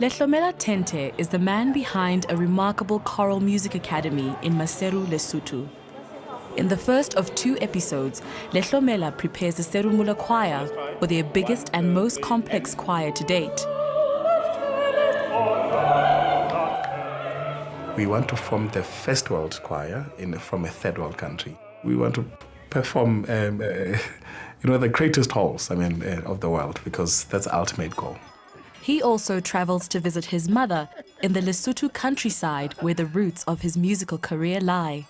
Lehlomela Tente is the man behind a remarkable choral music academy in Maseru, Lesotho. In the first of 2 episodes, Lehlomela prepares the Serumula choir for their biggest and most complex choir to date. We want to form the first world choir from a third world country. We want to perform, the greatest halls, of the world, because that's the ultimate goal. He also travels to visit his mother in the Lesotho countryside, where the roots of his musical career lie.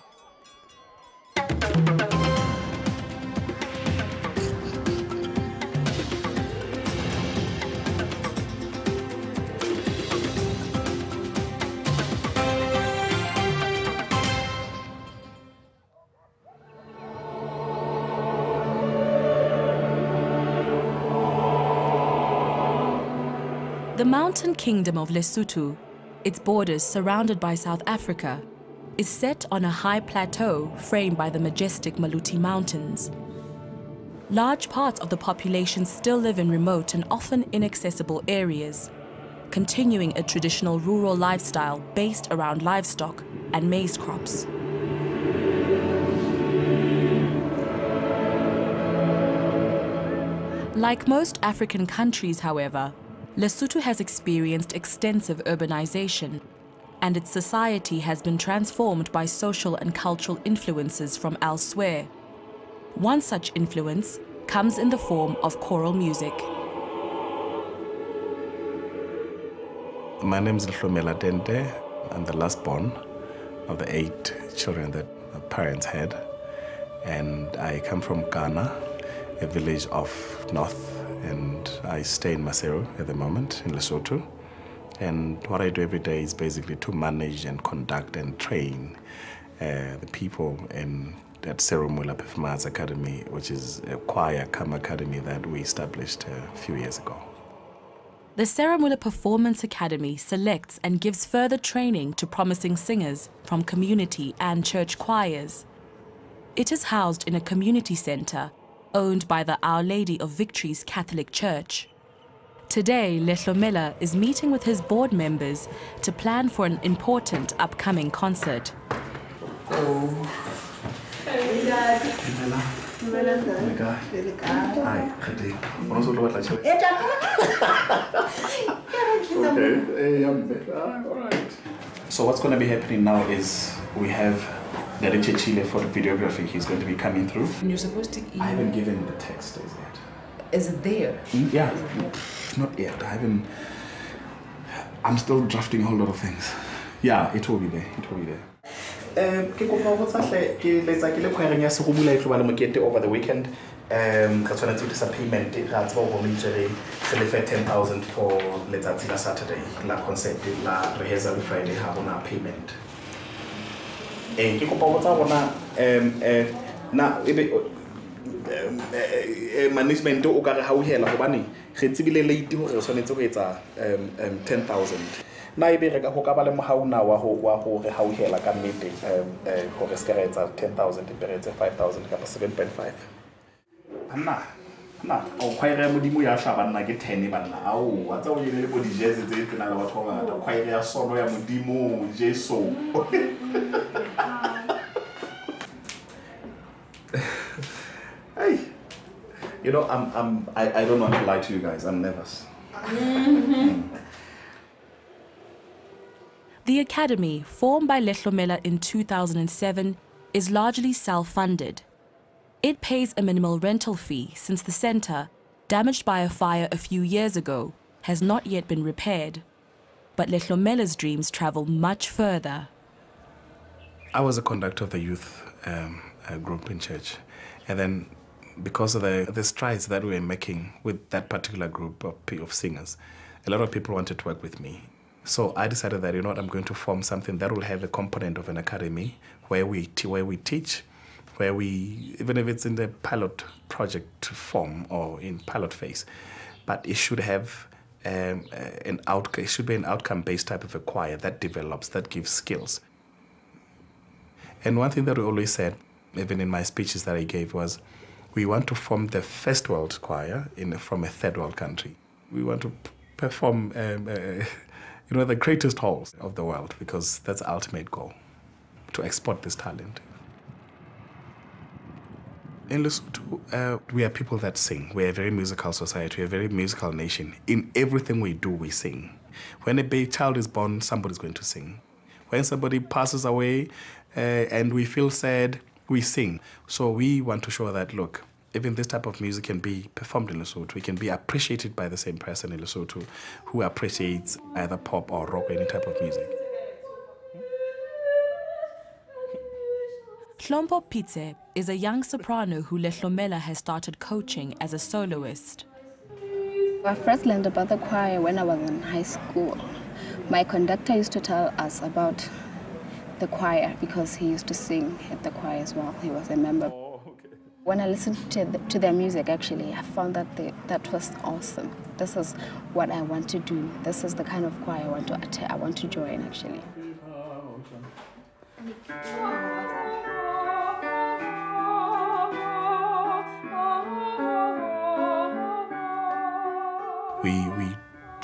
The mountain kingdom of Lesotho, its borders surrounded by South Africa, is set on a high plateau framed by the majestic Maluti Mountains. Large parts of the population still live in remote and often inaccessible areas, continuing a traditional rural lifestyle based around livestock and maize crops. Like most African countries, however, Lesotho has experienced extensive urbanization, and its society has been transformed by social and cultural influences from elsewhere. One such influence comes in the form of choral music. My name is Lehlomela Tente. I'm the last born of the 8 children that my parents had, and I come from Ghana, a village of North, and I stay in Maseru at the moment in Lesotho. And what I do every day is basically to manage and conduct and train the people at Lehlomela Performance Academy, which is a choir academy that we established a few years ago. The Lehlomela Performance Academy selects and gives further training to promising singers from community and church choirs. It is housed in a community center owned by the Our Lady of Victory's Catholic Church. Today, Lehlomela is meeting with his board members to plan for an important upcoming concert. So what's going to be happening now is we have Director Chile for the videography. He's going to be coming through. And you're supposed to email. I haven't given the text as yet. Is it there? Yeah, not yet. I'm still drafting a whole lot of things. Yeah, it will be there. It will be there. Over the weekend. That's when I took some payment. That's what we did. 10,000 for Saturday. La concert, la rehearsal Friday. Have on our payment. Ke kopa go tsa bona management o ka re ha o hela gobane ge tsebile late hore re tshwanetse go etsa 10,000 na ebe re ka go ka ba le mohauna wa go re ha o hela ka nnete gore se ka re etsa 10,000 e re etsa 5,000 ka 7.5 na o khwaire modimo ya sha banna ke 10 banna ao wa tsa o yele bo dijeze tse tsena le batho ba ngata khwaire ya solo ya modimo Jesu. Hey, I don't want to lie to you guys. I'm nervous. The academy, formed by Lehlomela in 2007, is largely self-funded. It pays a minimal rental fee since the center, damaged by a fire a few years ago, has not yet been repaired. But Lehlomela's dreams travel much further. I was a conductor of the youth group in church, and then because of the strides that we were making with that particular group of singers, a lot of people wanted to work with me. So I decided that, I'm going to form something that will have a component of an academy where we teach, where we, even if it's in the pilot project form or in pilot phase, but it should have it should be an outcome-based type of a choir that develops, that gives skills. And one thing that we always said, even in my speeches that I gave, was we want to form the first world choir from a third world country. We want to perform, the greatest halls of the world, because that's the ultimate goal, to export this talent. In Lesotho, we are people that sing. We're a very musical society. We're a very musical nation. In everything we do, we sing. When a baby child is born, somebody's going to sing. When somebody passes away and we feel sad, we sing. So we want to show that, look, even this type of music can be performed in Lesotho. It can be appreciated by the same person in Lesotho who appreciates either pop or rock or any type of music. Hlompo Pitse is a young soprano who Lehlomela has started coaching as a soloist. I first learned about the choir when I was in high school. My conductor used to tell us about the choir because he used to sing at the choir as well. He was a member. When I listened to their music, actually, I found that that was awesome. This is what I want to do. This is the kind of choir I want to join, actually. We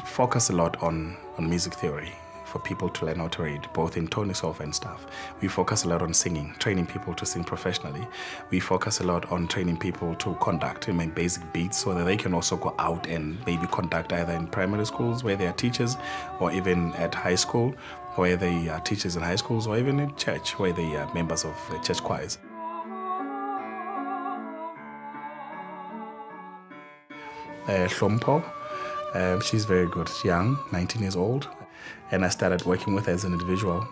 focus a lot on music theory for people to learn how to read, both in tone itself and stuff. We focus a lot on singing, training people to sing professionally. We focus a lot on training people to conduct in basic beats so that they can also go out and maybe conduct either in primary schools where they are teachers, or even at high school where they are teachers in high schools, or even in church where they are members of church choirs. Hlompo, she's very good. She's young, 19 years old. And I started working with her as an individual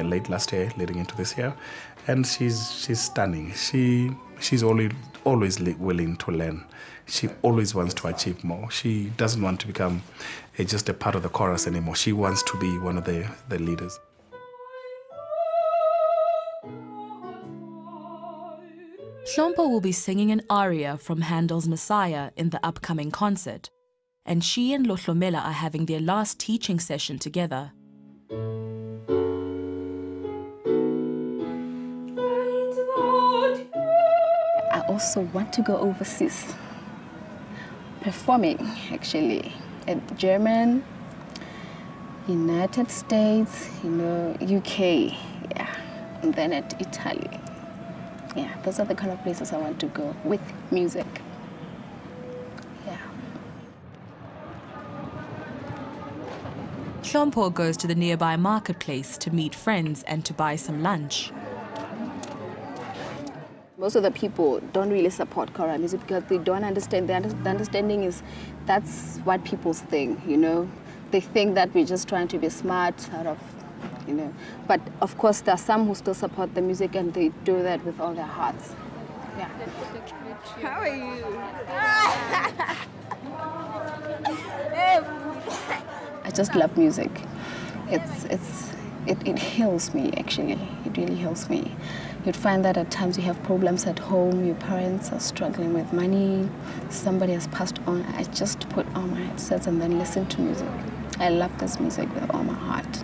late last year, leading into this year. And she's stunning. She's always willing to learn. She always wants to achieve more. She doesn't want to become just a part of the chorus anymore. She wants to be one of the leaders. Hlompo will be singing an aria from Handel's Messiah in the upcoming concert, and she and Lehlomela are having their last teaching session together. I also want to go overseas, performing actually at Germany, United States, UK, yeah, and then at Italy. Yeah, those are the kind of places I want to go with music. Yeah. Hlompo goes to the nearby marketplace to meet friends and to buy some lunch. Most of the people don't really support choral music because they don't understand. The understanding is that's what people think, They think that we're just trying to be smart out of, But of course, there are some who still support the music and they do that with all their hearts. Yeah. How are you? I just love music. It heals me, actually. It really heals me. You'd find that at times you have problems at home, your parents are struggling with money, somebody has passed on. I just put on my headsets and then listen to music. I love this music with all my heart.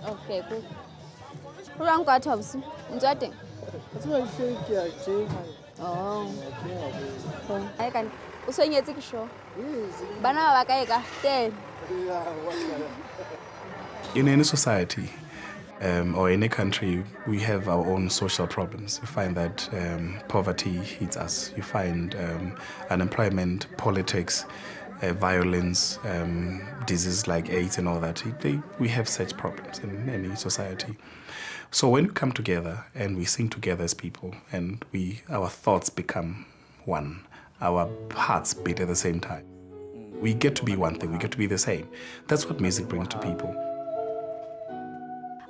Okay, good. Oh. I can. In any society or any country, we have our own social problems. You find that poverty hits us. You find unemployment, politics, violence, diseases like AIDS and all that. We have such problems in any society. So when we come together and we sing together as people and our thoughts become one, our hearts beat at the same time, we get to be one thing, we get to be the same. That's what music brings to people.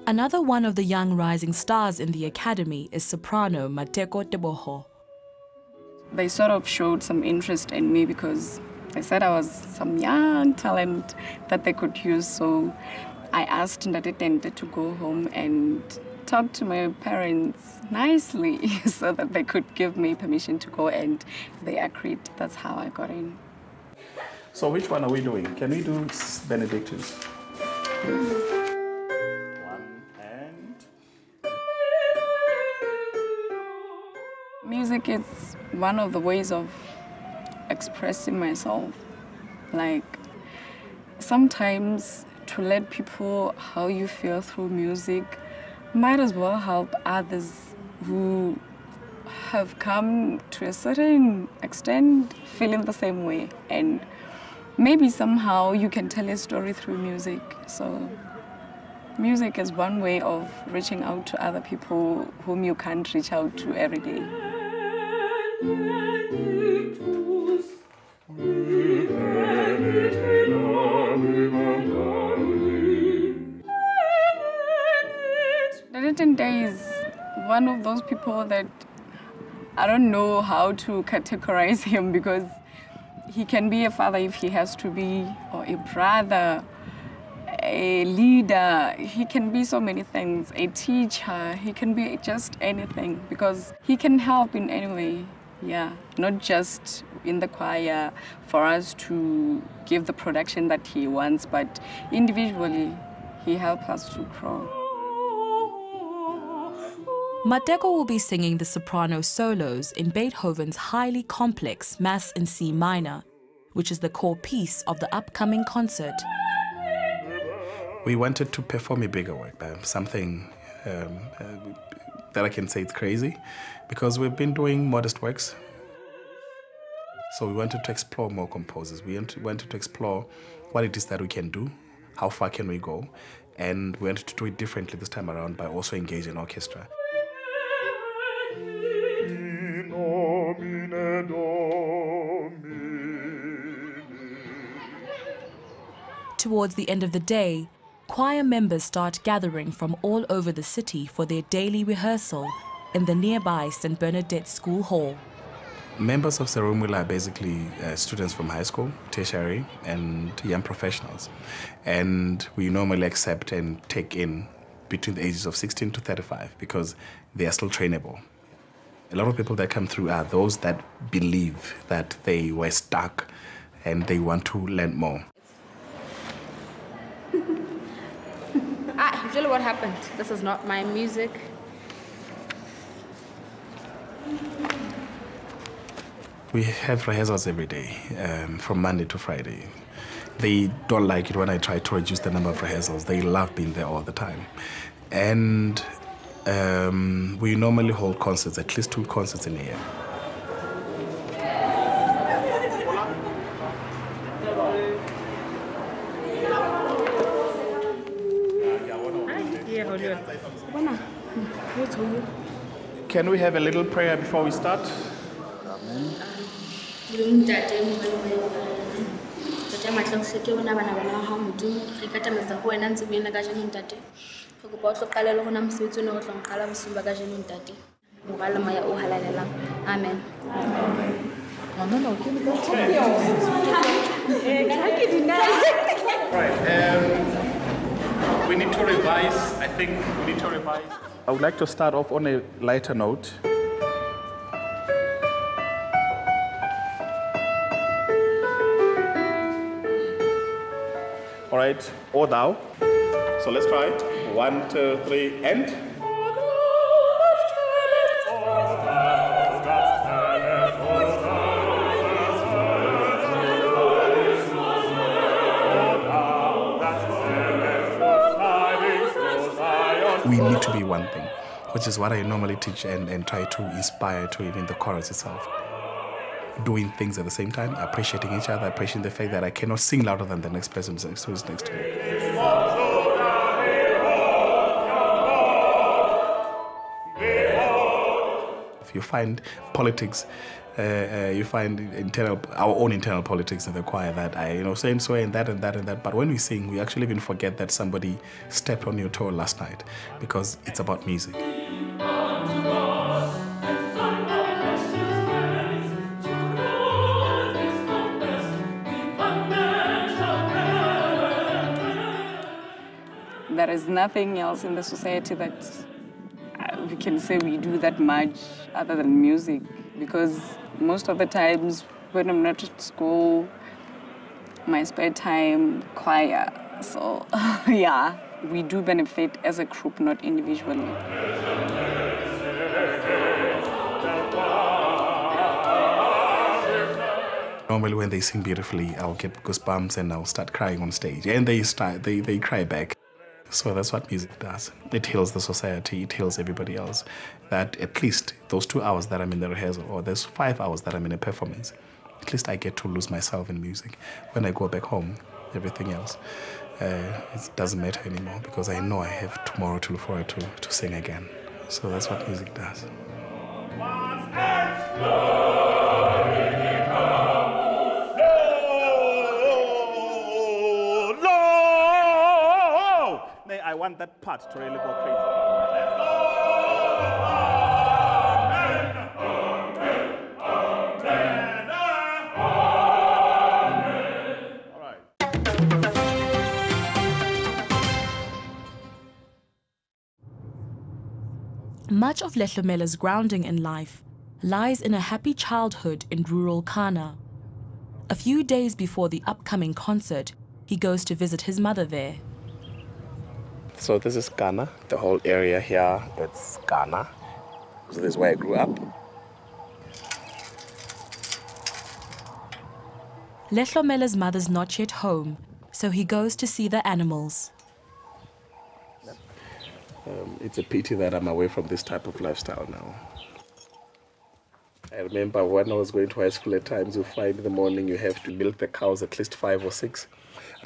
Another one of the young rising stars in the academy is soprano Mateko Teboho. They sort of showed some interest in me because they said I was some young talent that they could use. So I asked Lehlomela Tente to go home and talk to my parents nicely so that they could give me permission to go, and they agreed. That's how I got in. So which one are we doing? Can we do Benedictus? Music is one of the ways of expressing myself. Like, sometimes to let people how you feel through music might as well help others who have come to a certain extent feeling the same way. And maybe somehow you can tell a story through music. So music is one way of reaching out to other people whom you can't reach out to every day. Tente is one of those people that I don't know how to categorize him, because he can be a father if he has to be, or a brother, a leader. He can be so many things, a teacher. He can be just anything, because he can help in any way. Yeah, not just in the choir for us to give the production that he wants, but individually, he helps us to grow. Mateko will be singing the soprano solos in Beethoven's highly complex Mass in C minor, which is the core piece of the upcoming concert. We wanted to perform a bigger work, something that I can say it's crazy, because we've been doing modest works. So we wanted to explore more composers. We wanted to explore what it is that we can do, how far can we go, and we wanted to do it differently this time around by also engaging orchestra. Towards the end of the day, choir members start gathering from all over the city for their daily rehearsal in the nearby St. Bernadette School Hall. Members of Lehlomela are basically students from high school, tertiary, and young professionals. And we normally accept and take in between the ages of 16 to 35 because they are still trainable. A lot of people that come through are those that believe that they were stuck and they want to learn more. Usually what happened? This is not my music. We have rehearsals every day, from Monday to Friday. They don't like it when I try to reduce the number of rehearsals. They love being there all the time. And we normally hold concerts, at least 2 concerts in a year. Can we have a little prayer before we start? Amen. Right. We need to revise. I think we need to revise. I would like to start off on a lighter note. All right, or thou. So let's try it. 1, 2, 3, and. We need to be one thing, which is what I normally teach and try to inspire to even the chorus itself. Doing things at the same time, appreciating each other, appreciating the fact that I cannot sing louder than the next person who's next to me. If you find politics, you find our own internal politics in the choir that saying so and that and that and that. But when we sing, we actually even forget that somebody stepped on your toe last night, because it's about music. There is nothing else in the society that we can say we do that much other than music, because most of the times when I'm not at school, my spare time, choir. So yeah, we do benefit as a group, not individually. Normally when they sing beautifully, I'll get goosebumps and I'll start crying on stage. And they cry back. So that's what music does. It heals the society, it heals everybody else. That at least those 2 hours that I'm in the rehearsal, or those 5 hours that I'm in a performance, at least I get to lose myself in music. When I go back home, everything else, it doesn't matter anymore because I know I have tomorrow to look forward to sing again. So that's what music does. I want that part to really go crazy. All right. Much of Lehlomela's grounding in life lies in a happy childhood in rural Ghana. A few days before the upcoming concert, he goes to visit his mother there. So this is Ghana. The whole area here, it's Ghana. So this is where I grew up. Lehlomela's mother's not yet home, so he goes to see the animals. It's a pity that I'm away from this type of lifestyle now. I remember when I was going to high school, at times you find in the morning you have to milk the cows at least 5 or 6,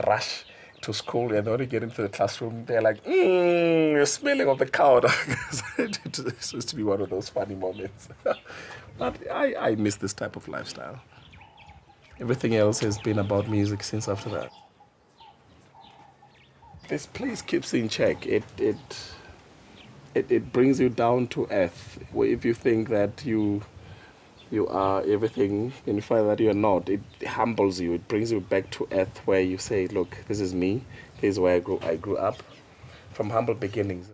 rush to school, and when you get into the classroom, they're like, you're smelling of the cow. It used to be one of those funny moments. But I miss this type of lifestyle. Everything else has been about music since after that. This place keeps in check. It brings you down to earth. If you think that you are everything and you find that you're not, it humbles you. It brings you back to earth where you say, look, this is me. This is where I grew up, from humble beginnings.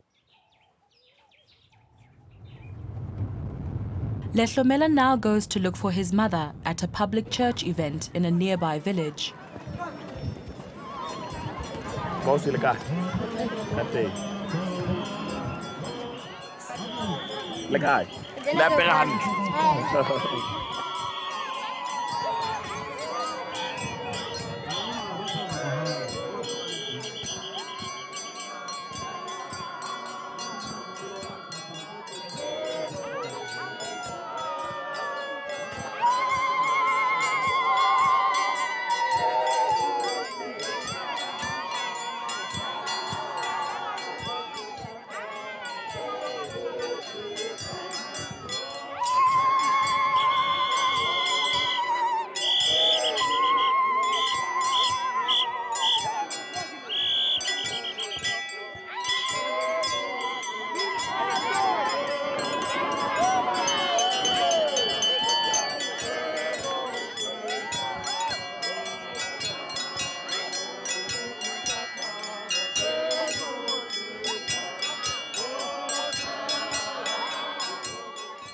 Lehlomela now goes to look for his mother at a public church event in a nearby village.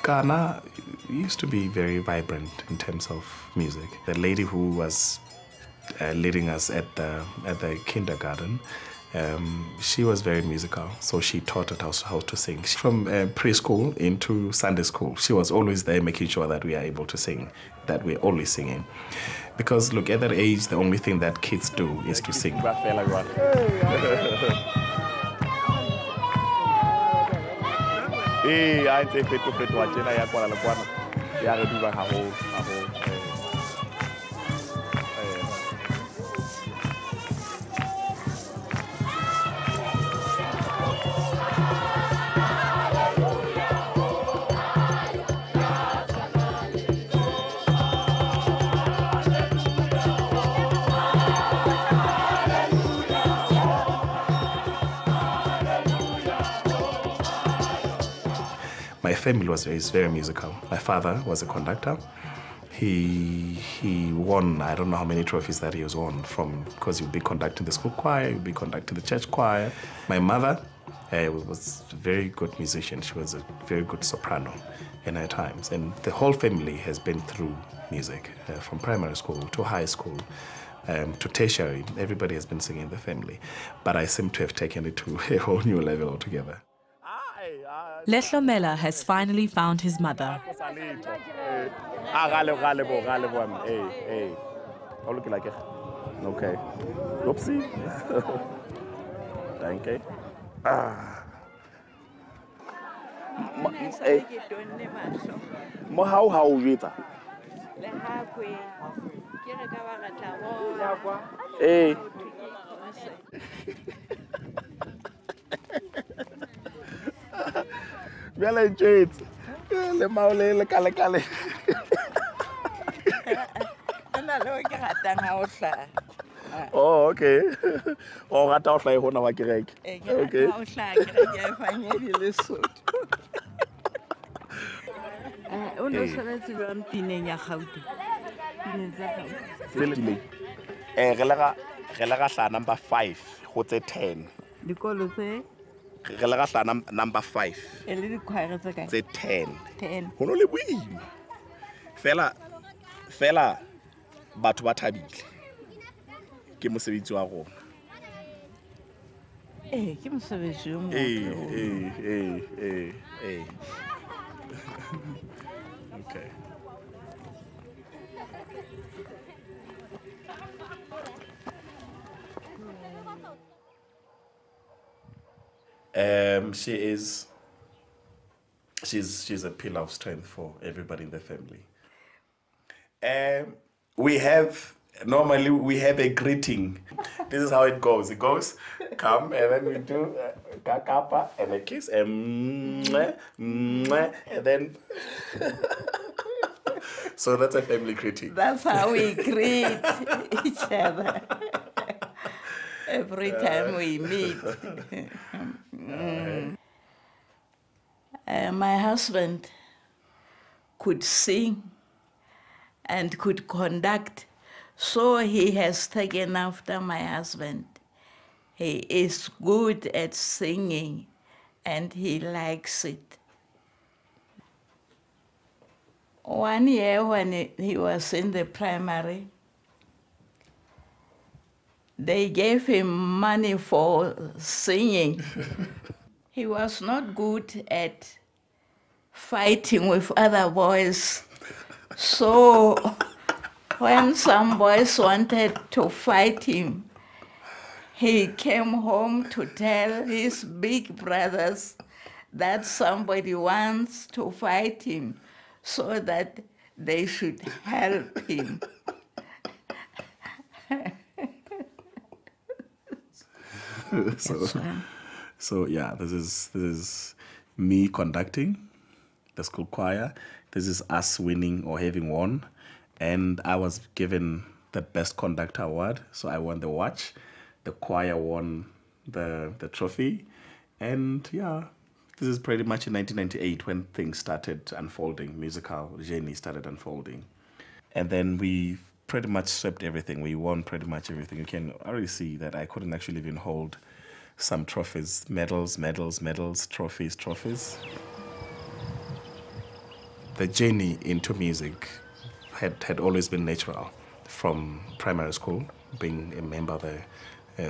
Ghana used to be very vibrant in terms of music. The lady who was leading us at the kindergarten, she was very musical, so she taught us how to sing. From preschool into Sunday school, she was always there making sure that we are able to sing, that we're always singing. Because look, at that age, the only thing that kids do is to sing. My family is very musical. My father was a conductor. He won, I don't know how many trophies that he was won from, because he would be conducting the school choir, he would be conducting the church choir. My mother was a very good musician. She was a very good soprano in her times. And the whole family has been through music, from primary school to high school, to tertiary. Everybody has been singing in the family. But I seem to have taken it to a whole new level altogether. Lehlomela has finally found his mother. Litho. Galebo. Hey. How look like it? Okay. Oopsie. Thank you. Mo how vita. Hey. Bela jet. Le maule le kale. Oh, okay. Oh, rata o hlai hona wa kereke. Okay. Re lega hla number 5 go tse 10. Dikolo tse Re lega hla number 5 e le dikhwaere tse kae? tse 10. 10. Ho no le boima. Fela batho ba thabile. Ke mosebetsi wa rona. Ke mosebetsi o mo. Okay. She's a pillar of strength for everybody in the family. Normally we have a greeting. This is how it goes. It goes, come, and then we do kakapa and a kiss, and and then. So that's a family greeting. That's how we greet each other every time we meet. My husband could sing and could conduct, so he has taken after my husband. He is good at singing and he likes it. One year when he was in the primary, they gave him money for singing. He was not good at fighting with other boys. So when some boys wanted to fight him, he came home to tell his big brothers that somebody wants to fight him so that they should help him. So yeah, this is me conducting the school choir. This is us winning or having won, and I was given the best conductor award. So I won the watch. The choir won the trophy, and yeah, this is pretty much in 1998 when things started unfolding. Musical journey started unfolding, and then we pretty much swept everything. We won pretty much everything. You can already see that I couldn't actually even hold some trophies, medals, trophies. The journey into music had always been natural from primary school, being a member of the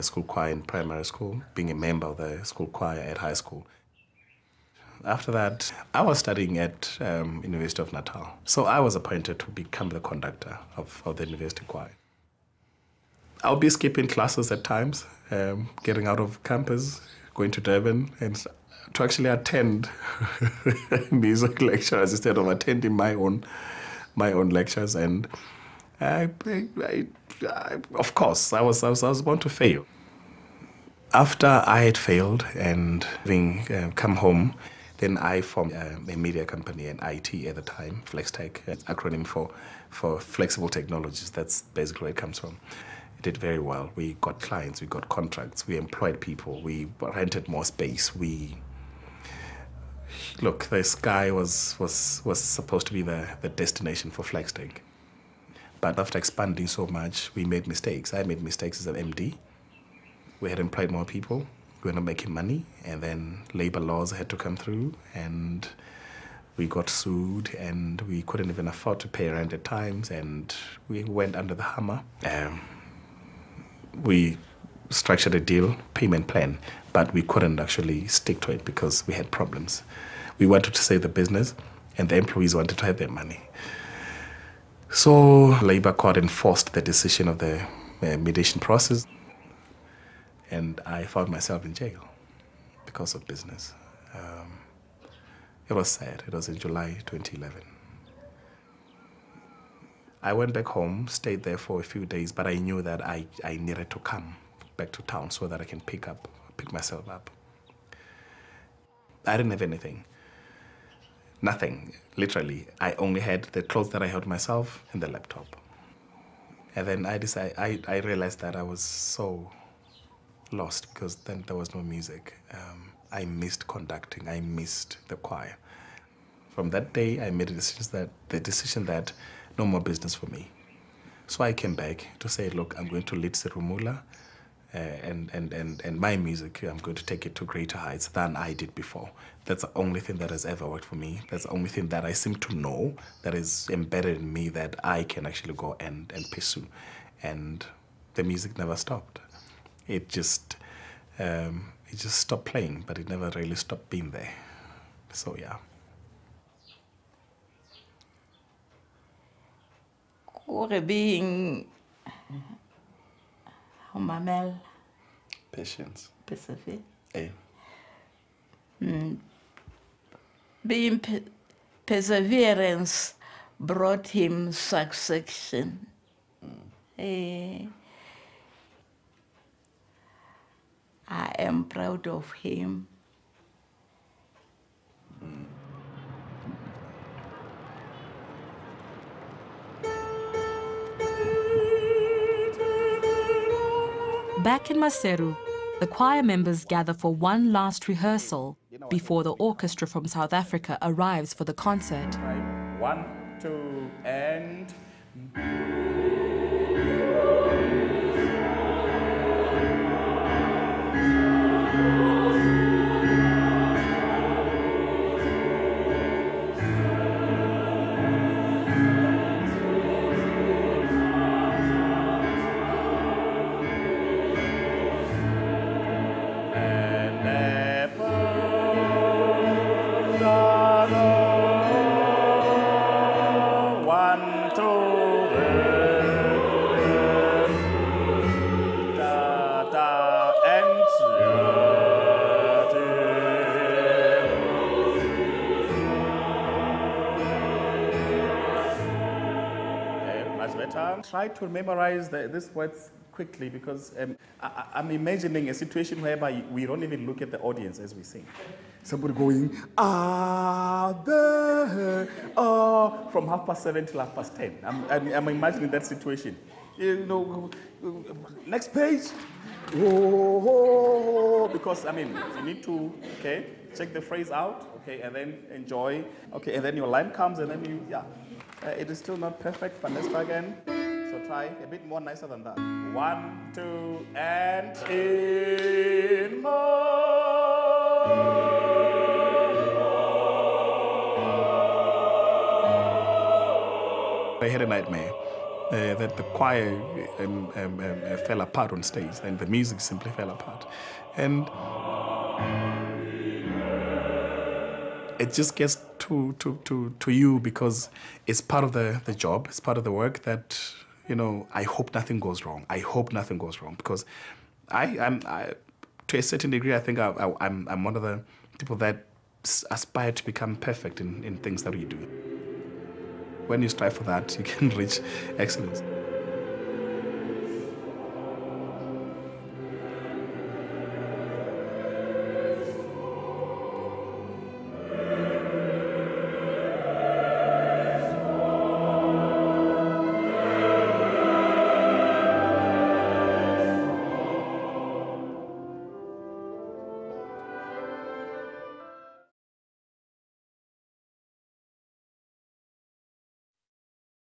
school choir in primary school, being a member of the school choir at high school. After that, I was studying at University of Natal. So I was appointed to become the conductor of the university choir. I'll be skipping classes at times, getting out of campus, going to Durban, and to actually attend music lectures instead of attending my own lectures. And of course, I was born to fail. After I had failed and having come home, then I formed a media company, an IT at the time, FlexTech, acronym for Flexible Technologies. That's basically where it comes from. It did very well. We got clients, we got contracts, we employed people, we rented more space. Look, the sky was supposed to be the destination for FlexTech. But after expanding so much, we made mistakes. I made mistakes as an MD. We had employed more people. We were not making money, and then labor laws had to come through, and we got sued, and we couldn't even afford to pay rent at times, and we went under the hammer. We structured a deal, payment plan, but we couldn't actually stick to it because we had problems. We wanted to save the business, and the employees wanted to have their money. So Labour Court enforced the decision of the mediation process, and I found myself in jail because of business. It was sad. It was in July 2011. I went back home, stayed there for a few days, but I knew that I needed to come back to town so that I can pick myself up. I didn't have anything. Nothing, literally. I only had the clothes that I had myself and the laptop. And then I realized that I was so lost because then there was no music. I missed conducting. I missed the choir. From that day, I made the decision that no more business for me. So I came back to say, look, I'm going to lead Lehlomela, and my music, I'm going to take it to greater heights than I did before. That's the only thing that has ever worked for me. That's the only thing that I seem to know that is embedded in me that I can actually go and pursue. And the music never stopped. It just stopped playing, but it never really stopped being there. So yeah. Being humamel, Patience. persevere. Hey. Being perseverance brought him succession. I am proud of him. Back in Maseru, the choir members gather for one last rehearsal before the orchestra from South Africa arrives for the concert. 1, 2, and... Try to memorize these words quickly because I'm imagining a situation whereby we don't even look at the audience as we sing. Somebody going, there, from 7:30 till 10:30. I'm imagining that situation. You know, next page. Whoa, because I mean, you need to, okay, check the phrase out, okay, and then enjoy, okay, and then your line comes, and then you, yeah. It is still not perfect, but let's try again. So try a bit more nicer than that. 1, 2, and in I had a nightmare that the choir fell apart on stage, and the music simply fell apart. And it just gets to you because it's part of the job, it's part of the work that, you know, I hope nothing goes wrong. I hope nothing goes wrong because I'm to a certain degree, I think I'm one of the people that aspire to become perfect in things that we do. When you strive for that, you can reach excellence.